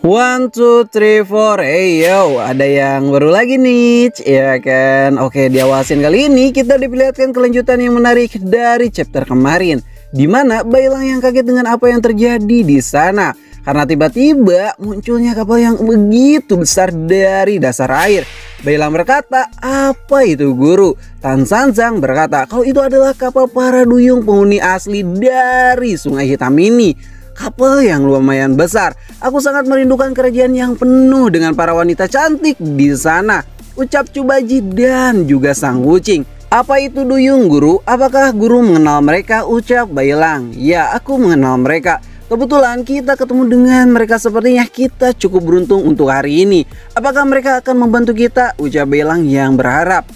One, two, three, four. Hey yo, ada yang baru lagi nih, ya kan? Oke, diawasin kali ini kita diperlihatkan kelanjutan yang menarik dari chapter kemarin, di mana Bailang yang kaget dengan apa yang terjadi di sana karena tiba-tiba munculnya kapal yang begitu besar dari dasar air. Bailang berkata, "Apa itu, guru?" Tan Sanzang berkata, "Kalau itu adalah kapal para duyung penghuni asli dari Sungai Hitam ini. Kapal yang lumayan besar. Aku sangat merindukan kerajaan yang penuh dengan para wanita cantik di sana," ucap Cubaji dan juga sang kucing. "Apa itu duyung, guru? Apakah guru mengenal mereka?" ucap Bailang. "Ya, aku mengenal mereka. Kebetulan kita ketemu dengan mereka, sepertinya kita cukup beruntung untuk hari ini. Apakah mereka akan membantu kita?" ucap Bailang yang berharap.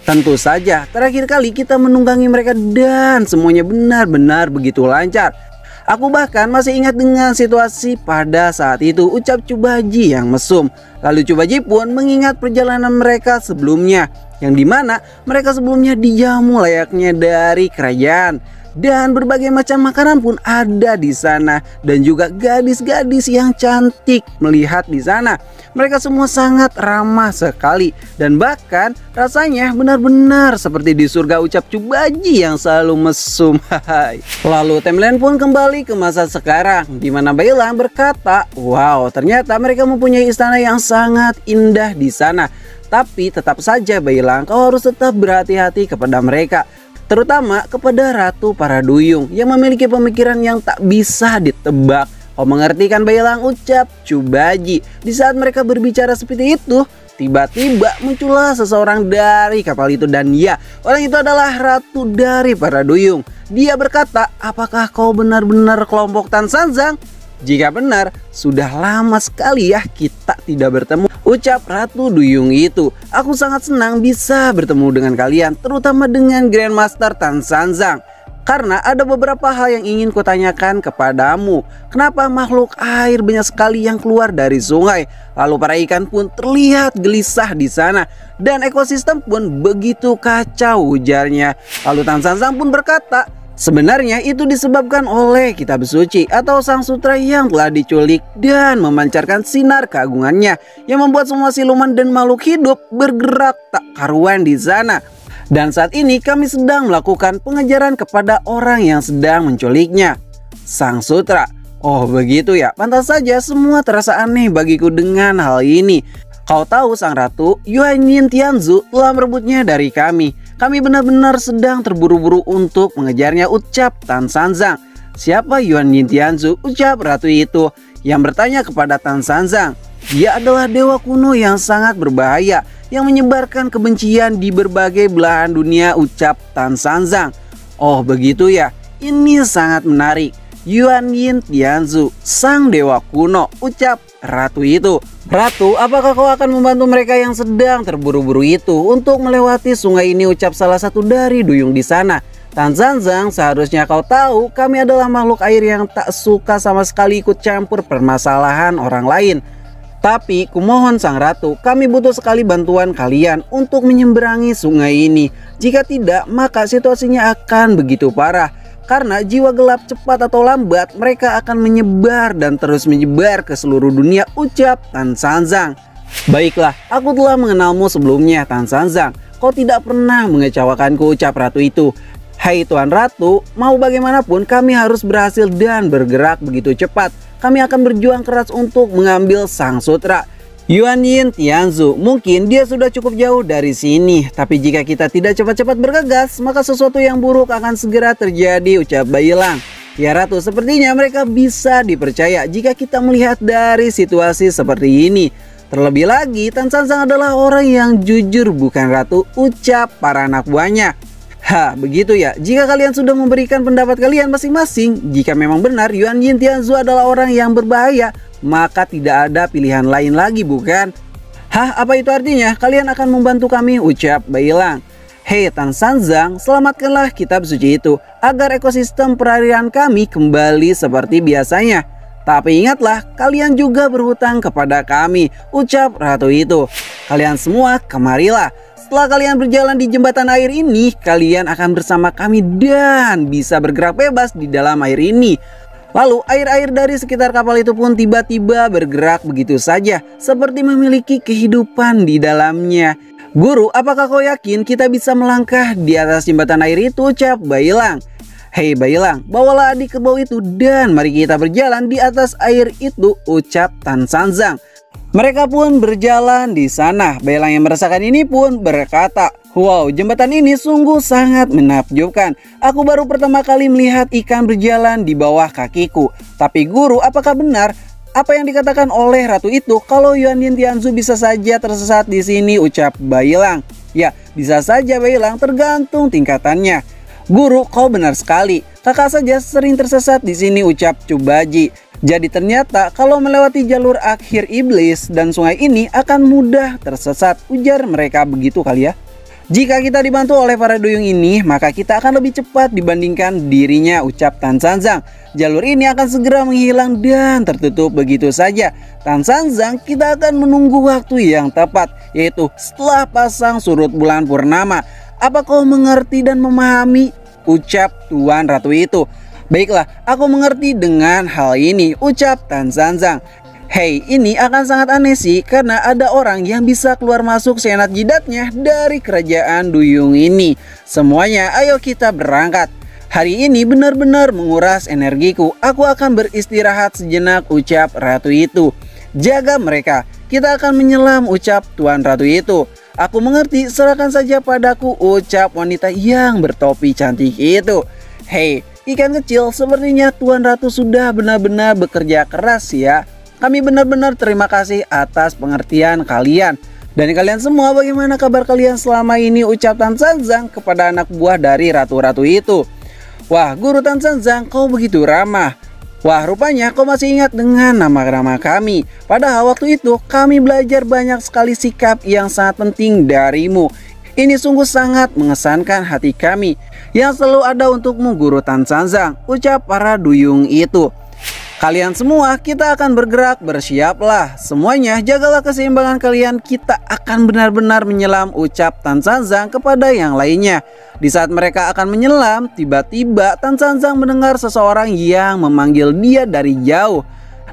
"Tentu saja, terakhir kali kita menunggangi mereka dan semuanya benar-benar begitu lancar. Aku bahkan masih ingat dengan situasi pada saat itu," ucap Cubaji yang mesum. Lalu Cubaji pun mengingat perjalanan mereka sebelumnya, yang dimana mereka sebelumnya dijamu layaknya dari kerajaan. Dan berbagai macam makanan pun ada di sana, dan juga gadis-gadis yang cantik melihat di sana. Mereka semua sangat ramah sekali, dan bahkan rasanya benar-benar seperti di surga, ucap Cubaji yang selalu mesum. Lalu timeline pun kembali ke masa sekarang, di mana Bailang berkata, "Wow, ternyata mereka mempunyai istana yang sangat indah di sana. Tapi tetap saja Bailang, kau harus tetap berhati-hati kepada mereka, terutama kepada Ratu para Duyung yang memiliki pemikiran yang tak bisa ditebak. Kau mengerti kan, Bailang?" ucap Cubaji. Di saat mereka berbicara seperti itu, tiba-tiba muncullah seseorang dari kapal itu, dan ya, orang itu adalah Ratu dari para Duyung. Dia berkata, "Apakah kau benar-benar kelompok Tan Sanzang? Jika benar, sudah lama sekali ya kita tidak bertemu," ucap Ratu Duyung itu. "Aku sangat senang bisa bertemu dengan kalian, terutama dengan Grandmaster Tan Sanzang. Karena ada beberapa hal yang ingin kutanyakan kepadamu. Kenapa makhluk air banyak sekali yang keluar dari sungai? Lalu para ikan pun terlihat gelisah di sana, dan ekosistem pun begitu kacau," ujarnya. Lalu Tan Sanzang pun berkata, "Sebenarnya itu disebabkan oleh kitab suci atau sang sutra yang telah diculik dan memancarkan sinar keagungannya yang membuat semua siluman dan makhluk hidup bergerak tak karuan di sana. Dan saat ini kami sedang melakukan pengejaran kepada orang yang sedang menculiknya." Sang sutra, "Oh begitu ya, pantas saja semua terasa aneh bagiku dengan hal ini. Kau tahu sang ratu, Yuan Yin Tianzu telah merebutnya dari kami. Kami benar-benar sedang terburu-buru untuk mengejarnya," ucap Tan Sanzang. "Siapa Yuan Yin Tianzu?" ucap ratu itu, yang bertanya kepada Tan Sanzang. "Dia adalah dewa kuno yang sangat berbahaya, yang menyebarkan kebencian di berbagai belahan dunia," ucap Tan Sanzang. "Oh begitu ya, ini sangat menarik. Yuan Yin Tianzu, sang dewa kuno," ucap ratu itu. "Ratu, apakah kau akan membantu mereka yang sedang terburu-buru itu untuk melewati sungai ini?" ucap salah satu dari duyung di sana. "Tan Sanzang, seharusnya kau tahu kami adalah makhluk air yang tak suka sama sekali ikut campur permasalahan orang lain. Tapi kumohon sang ratu, kami butuh sekali bantuan kalian untuk menyeberangi sungai ini. Jika tidak, maka situasinya akan begitu parah. Karena jiwa gelap cepat atau lambat mereka akan menyebar dan terus menyebar ke seluruh dunia," ucap Tan Sanzang. "Baiklah, aku telah mengenalmu sebelumnya, Tan Sanzang. Kau tidak pernah mengecewakanku," ucap ratu itu. "Hai Tuan Ratu, mau bagaimanapun kami harus berhasil dan bergerak begitu cepat. Kami akan berjuang keras untuk mengambil sang sutra Yuan Yin Tianzu. Mungkin dia sudah cukup jauh dari sini, tapi jika kita tidak cepat-cepat bergegas, maka sesuatu yang buruk akan segera terjadi," ucap Bailang. "Ya Ratu, sepertinya mereka bisa dipercaya jika kita melihat dari situasi seperti ini. Terlebih lagi, Tan Sanzang adalah orang yang jujur, bukan Ratu?" ucap para anak buahnya. "Ha, begitu ya. Jika kalian sudah memberikan pendapat kalian masing-masing, jika memang benar Yuan Yin Tianzu adalah orang yang berbahaya, maka tidak ada pilihan lain lagi, bukan?" "Hah, apa itu artinya? Kalian akan membantu kami," ucap Bailang. "Hei Tan Sanzang, selamatkanlah kitab suci itu agar ekosistem perairan kami kembali seperti biasanya. Tapi ingatlah, kalian juga berhutang kepada kami," ucap ratu itu. "Kalian semua kemarilah. Setelah kalian berjalan di jembatan air ini, kalian akan bersama kami dan bisa bergerak bebas di dalam air ini. Lalu air-air dari sekitar kapal itu pun tiba-tiba bergerak begitu saja, seperti memiliki kehidupan di dalamnya. Guru, apakah kau yakin kita bisa melangkah di atas jembatan air itu? Ucap Bailang. Hei Bailang, bawalah adik ke bawah itu dan mari kita berjalan di atas air itu, ucap Tan Sanzang. Mereka pun berjalan di sana. Bailang yang merasakan ini pun berkata, wow, jembatan ini sungguh sangat menakjubkan. Aku baru pertama kali melihat ikan berjalan di bawah kakiku. Tapi guru, apakah benar apa yang dikatakan oleh ratu itu kalau Yuanying Tianzu bisa saja tersesat di sini? Ucap Bailang. Ya, bisa saja Bailang, tergantung tingkatannya. Guru, kau benar sekali. Kakak saja sering tersesat di sini, ucap Cubaji. Jadi ternyata kalau melewati jalur akhir iblis dan sungai ini akan mudah tersesat, ujar mereka. Begitu kali ya. Jika kita dibantu oleh para duyung ini, maka kita akan lebih cepat dibandingkan dirinya, ucap Tan Sanzang. Jalur ini akan segera menghilang dan tertutup begitu saja. Tan Sanzang, kita akan menunggu waktu yang tepat, yaitu setelah pasang surut bulan purnama. Apa kau mengerti dan memahami? Ucap Tuan Ratu itu. Baiklah, aku mengerti dengan hal ini, ucap Tan Sanzang. Hei, ini akan sangat aneh sih, karena ada orang yang bisa keluar masuk senat jidatnya dari kerajaan duyung ini. Semuanya, ayo kita berangkat. Hari ini benar-benar menguras energiku. Aku akan beristirahat sejenak, ucap Ratu itu. Jaga mereka, kita akan menyelam, ucap Tuan Ratu itu. Aku mengerti, serahkan saja padaku, ucap wanita yang bertopi cantik itu. Hei, ikan kecil, sepertinya Tuan Ratu sudah benar-benar bekerja keras ya. Kami benar-benar terima kasih atas pengertian kalian. Dan kalian semua, bagaimana kabar kalian selama ini? Ucap Tan Sanzang kepada anak buah dari ratu-ratu itu. Wah, Guru Tan Sanzang, kau begitu ramah. Wah, rupanya kau masih ingat dengan nama-nama kami. Padahal waktu itu kami belajar banyak sekali sikap yang sangat penting darimu. Ini sungguh sangat mengesankan hati kami yang selalu ada untukmu, Guru Tan Sanzang, ucap para duyung itu. Kalian semua, kita akan bergerak, bersiaplah. Semuanya, jagalah keseimbangan kalian, kita akan benar-benar menyelam, ucap Tan Sanzang kepada yang lainnya. Di saat mereka akan menyelam, tiba-tiba Tan Sanzang mendengar seseorang yang memanggil dia dari jauh.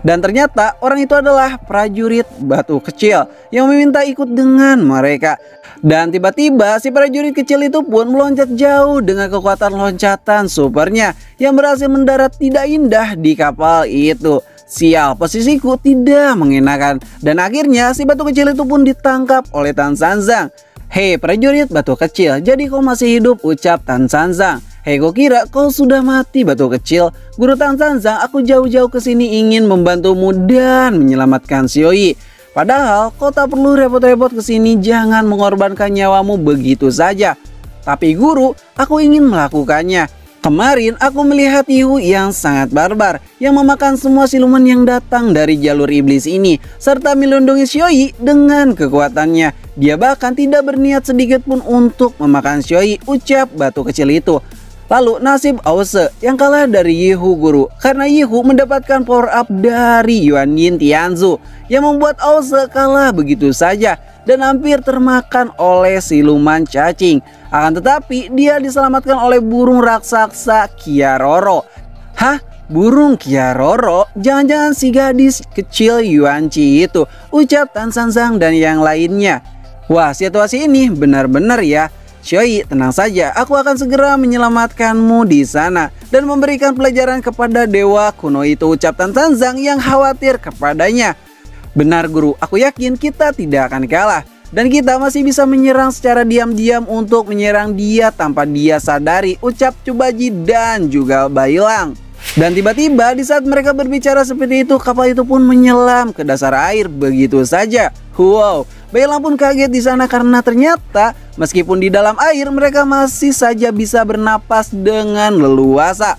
Dan ternyata orang itu adalah prajurit batu kecil yang meminta ikut dengan mereka. Dan tiba-tiba si prajurit kecil itu pun meloncat jauh dengan kekuatan loncatan supernya yang berhasil mendarat tidak indah di kapal itu. Sial, posisiku tidak mengenakan. Dan akhirnya si batu kecil itu pun ditangkap oleh Tan Sanzang. Hei prajurit batu kecil, jadi kau masih hidup, ucap Tan Sanzang. Hei, kau kira kau sudah mati, batu kecil? Guru Tan Sanzang, aku jauh-jauh ke sini ingin membantumu dan menyelamatkan Xioi. Padahal kau tak perlu repot-repot ke sini, jangan mengorbankan nyawamu begitu saja. Tapi guru, aku ingin melakukannya. Kemarin aku melihat Yihu yang sangat barbar yang memakan semua siluman yang datang dari jalur iblis ini serta melindungi Xioi dengan kekuatannya. Dia bahkan tidak berniat sedikit pun untuk memakan Xioi, ucap batu kecil itu. Lalu nasib Ause yang kalah dari Yihu, guru, karena Yihu mendapatkan power up dari Yuanying Tianzu yang membuat Ause kalah begitu saja dan hampir termakan oleh siluman cacing. Akan tetapi dia diselamatkan oleh burung raksasa Kiaroro. Hah? Burung Kiaroro? Jangan-jangan si gadis kecil Yuanci itu, ucap Tan Sanzang dan yang lainnya. Wah, situasi ini benar-benar ya. Xioi, tenang saja, aku akan segera menyelamatkanmu di sana dan memberikan pelajaran kepada dewa kuno itu, ucap Tan Sanzang yang khawatir kepadanya. Benar guru, aku yakin kita tidak akan kalah dan kita masih bisa menyerang secara diam-diam untuk menyerang dia tanpa dia sadari, ucap Cubaji dan juga Bailang. Dan tiba-tiba di saat mereka berbicara seperti itu, kapal itu pun menyelam ke dasar air begitu saja. Wow, Bailang pun kaget di sana karena ternyata meskipun di dalam air mereka masih saja bisa bernapas dengan leluasa.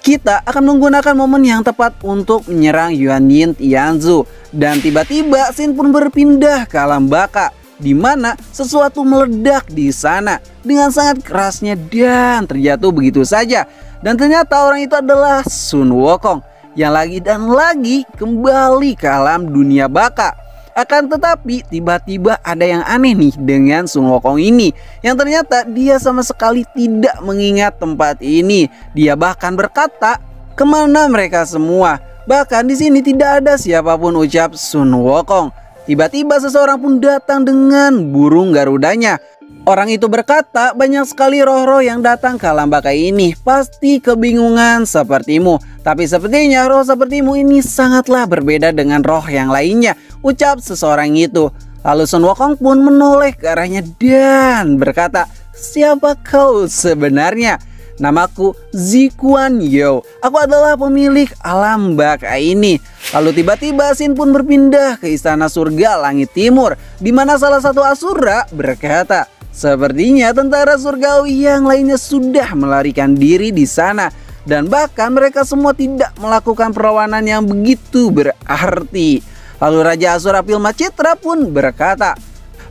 Kita akan menggunakan momen yang tepat untuk menyerang Yuanying Tianzu. Dan tiba-tiba scene pun berpindah ke alam baka, di mana sesuatu meledak di sana dengan sangat kerasnya dan terjatuh begitu saja. Dan ternyata orang itu adalah Sun Wukong yang lagi dan lagi kembali ke alam dunia baka. Akan tetapi tiba-tiba ada yang aneh nih dengan Sun Wukong ini, yang ternyata dia sama sekali tidak mengingat tempat ini. Dia bahkan berkata, Kemana mereka semua? Bahkan di sini tidak ada siapapun, ucap Sun Wukong. Tiba-tiba seseorang pun datang dengan burung garudanya. Orang itu berkata, banyak sekali roh-roh yang datang ke alam baka ini. Pasti kebingungan sepertimu. Tapi sepertinya roh sepertimu ini sangatlah berbeda dengan roh yang lainnya, ucap seseorang itu. Lalu Sun Wukong pun menoleh ke arahnya dan berkata, siapa kau sebenarnya? Namaku Zikuan Yo. Aku adalah pemilik alam baka ini. Lalu tiba-tiba Sin pun berpindah ke istana surga langit timur, di mana salah satu asura berkata, sepertinya tentara surgawi yang lainnya sudah melarikan diri di sana. Dan bahkan mereka semua tidak melakukan perlawanan yang begitu berarti. Lalu Raja Asura Pilmacitra pun berkata,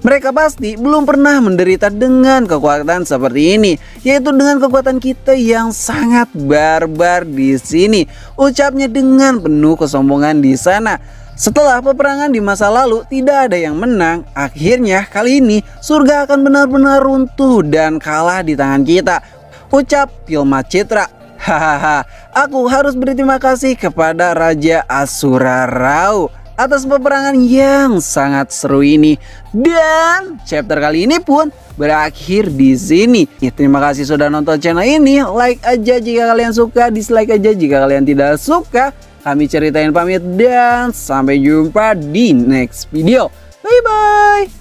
mereka pasti belum pernah menderita dengan kekuatan seperti ini, yaitu dengan kekuatan kita yang sangat barbar di sini, ucapnya dengan penuh kesombongan di sana. Setelah peperangan di masa lalu tidak ada yang menang, akhirnya kali ini surga akan benar-benar runtuh dan kalah di tangan kita, ucap Pilmacitra. Hahaha, aku harus berterima kasih kepada Raja Asura Rao atas peperangan yang sangat seru ini. Dan chapter kali ini pun berakhir di sini. Terima kasih sudah nonton channel ini. Like aja jika kalian suka, dislike aja jika kalian tidak suka. Kami ceritain pamit dan sampai jumpa di next video. Bye bye.